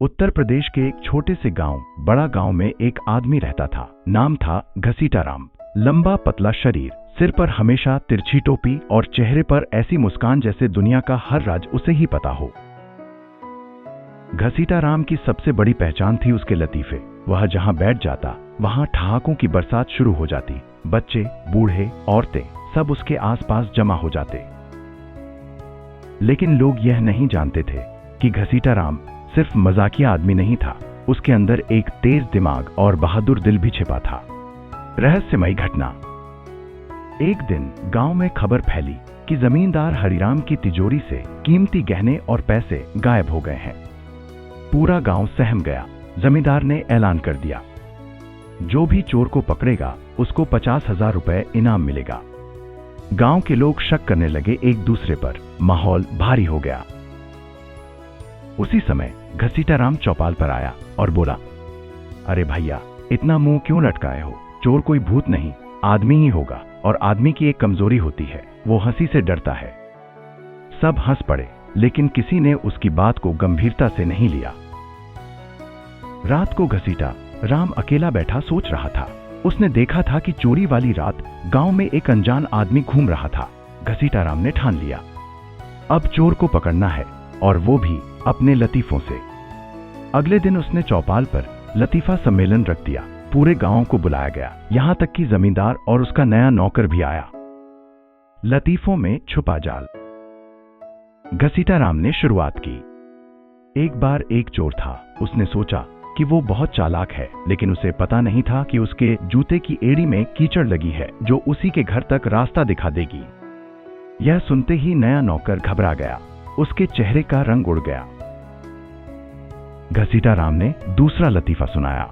उत्तर प्रदेश के एक छोटे से गांव बड़ा गांव में एक आदमी रहता था। नाम था घसीटाराम। लंबा पतला शरीर, सिर पर हमेशा तिरछी टोपी और चेहरे पर ऐसी मुस्कान जैसे दुनिया का हर राज उसे ही पता हो। घसीटाराम की सबसे बड़ी पहचान थी उसके लतीफे। वह जहां बैठ जाता वहां ठहाकों की बरसात शुरू हो जाती। बच्चे, बूढ़े, औरतें सब उसके आसपास जमा हो जाते। लेकिन लोग यह नहीं जानते थे कि घसीटाराम सिर्फ मजाकिया आदमी नहीं था। उसके अंदर एक तेज दिमाग और बहादुर दिल भी छिपा था। रहस्यमयी घटना। एक दिन गांव में खबर फैली कि जमींदार हरिराम की तिजोरी से कीमती गहने और पैसे गायब हो गए हैं। पूरा गांव सहम गया। जमींदार ने ऐलान कर दिया, जो भी चोर को पकड़ेगा उसको 50,000 रुपए इनाम मिलेगा। गांव के लोग शक करने लगे एक दूसरे पर। माहौल भारी हो गया। उसी समय घसीटाराम चौपाल पर आया और बोला, अरे भैया, इतना मुंह क्यों लटकाए हो? चोर कोई भूत नहीं, आदमी ही होगा। और आदमी की एक कमजोरी होती है, वो हंसी से डरता है। सब हंस पड़े, लेकिन किसी ने उसकी बात को गंभीरता से नहीं लिया। रात को घसीटाराम अकेला बैठा सोच रहा था। उसने देखा था कि चोरी वाली रात गांव में एक अनजान आदमी घूम रहा था। घसीटाराम ने ठान लिया, अब चोर को पकड़ना है, और वो भी अपने लतीफों से। अगले दिन उसने चौपाल पर लतीफा सम्मेलन रख दिया। पूरे गांव को बुलाया गया, यहां तक कि जमींदार और उसका नया नौकर भी आया। लतीफों में छुपा जाल। घसीटाराम ने शुरुआत की। एक बार एक चोर था। उसने सोचा कि वो बहुत चालाक है, लेकिन उसे पता नहीं था कि उसके जूते की एड़ी में कीचड़ लगी है जो उसी के घर तक रास्ता दिखा देगी। यह सुनते ही नया नौकर घबरा गया। उसके चेहरे का रंग उड़ गया। घसीटाराम ने दूसरा लतीफा सुनाया,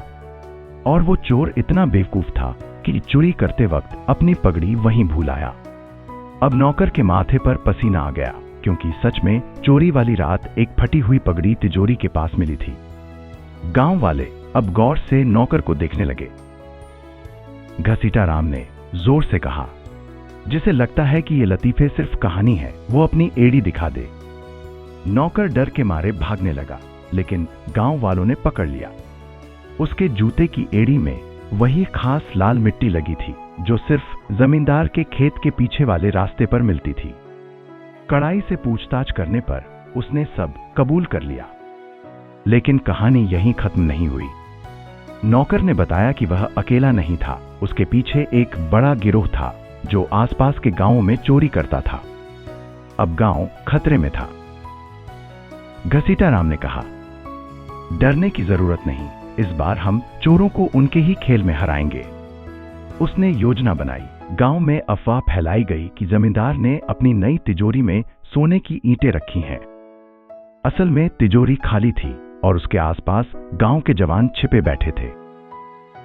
और वो चोर इतना बेवकूफ था कि चोरी करते वक्त अपनी पगड़ी वहीं भूल आया। अब नौकर के माथे पर पसीना आ गया, क्योंकि सच में चोरी वाली रात एक फटी हुई पगड़ी तिजोरी के पास मिली थी। गांव वाले अब गौर से नौकर को देखने लगे। घसीटाराम ने जोर से कहा, जिसे लगता है कि ये लतीफे सिर्फ कहानी है, वो अपनी एड़ी दिखा दे। नौकर डर के मारे भागने लगा, लेकिन गांव वालों ने पकड़ लिया। उसके जूते की एड़ी में वही खास लाल मिट्टी लगी थी जो सिर्फ जमींदार के खेत के पीछे वाले रास्ते पर मिलती थी। कड़ाई से पूछताछ करने पर उसने सब कबूल कर लिया। लेकिन कहानी यहीं खत्म नहीं हुई। नौकर ने बताया कि वह अकेला नहीं था। उसके पीछे एक बड़ा गिरोह था जो आसपास के गांवों में चोरी करता था। अब गांव खतरे में था। घसीटाराम ने कहा, डरने की जरूरत नहीं, इस बार हम चोरों को उनके ही खेल में हराएंगे। उसने योजना बनाई। गांव में अफवाह फैलाई गई कि जमींदार ने अपनी नई तिजोरी में सोने की ईंटें रखी हैं। असल में तिजोरी खाली थी और उसके आसपास गांव के जवान छिपे बैठे थे।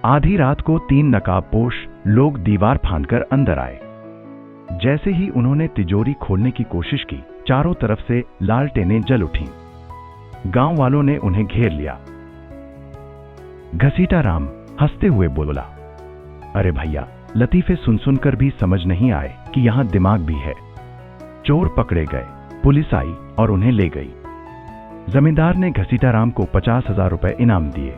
आधी रात को 3 नकाबपोश लोग दीवार फांदकर अंदर आए। जैसे ही उन्होंने तिजोरी खोलने की कोशिश की, चारों तरफ से लालटेनें जल उठीं। गांव वालों ने उन्हें घेर लिया। घसीटाराम हंसते हुए बोला, अरे भैया, लतीफे सुन सुनकर भी समझ नहीं आए कि यहां दिमाग भी है। चोर पकड़े गए, पुलिस आई और उन्हें ले गई। जमींदार ने घसीटाराम को 50,000 रुपए इनाम दिए।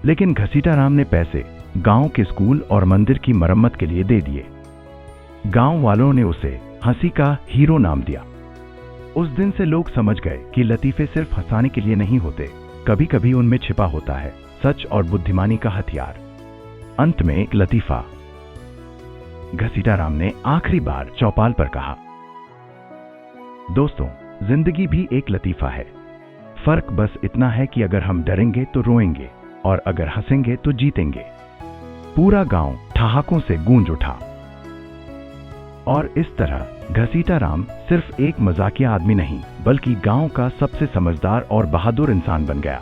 लेकिन घसीटाराम ने पैसे गांव के स्कूल और मंदिर की मरम्मत के लिए दे दिए। गांव वालों ने उसे हंसी का हीरो नाम दिया। उस दिन से लोग समझ गए कि लतीफे सिर्फ हंसाने के लिए नहीं होते, कभी कभी उनमें छिपा होता है सच और बुद्धिमानी का हथियार। अंत में एक लतीफा। घसीटाराम ने आखिरी बार चौपाल पर कहा, दोस्तों, जिंदगी भी एक लतीफा है। फर्क बस इतना है कि अगर हम डरेंगे तो रोएंगे, और अगर हंसेंगे तो जीतेंगे। पूरा गांव ठहाकों से गूंज उठा। और इस तरह घसीटाराम सिर्फ एक मजाकिया आदमी नहीं, बल्कि गांव का सबसे समझदार और बहादुर इंसान बन गया।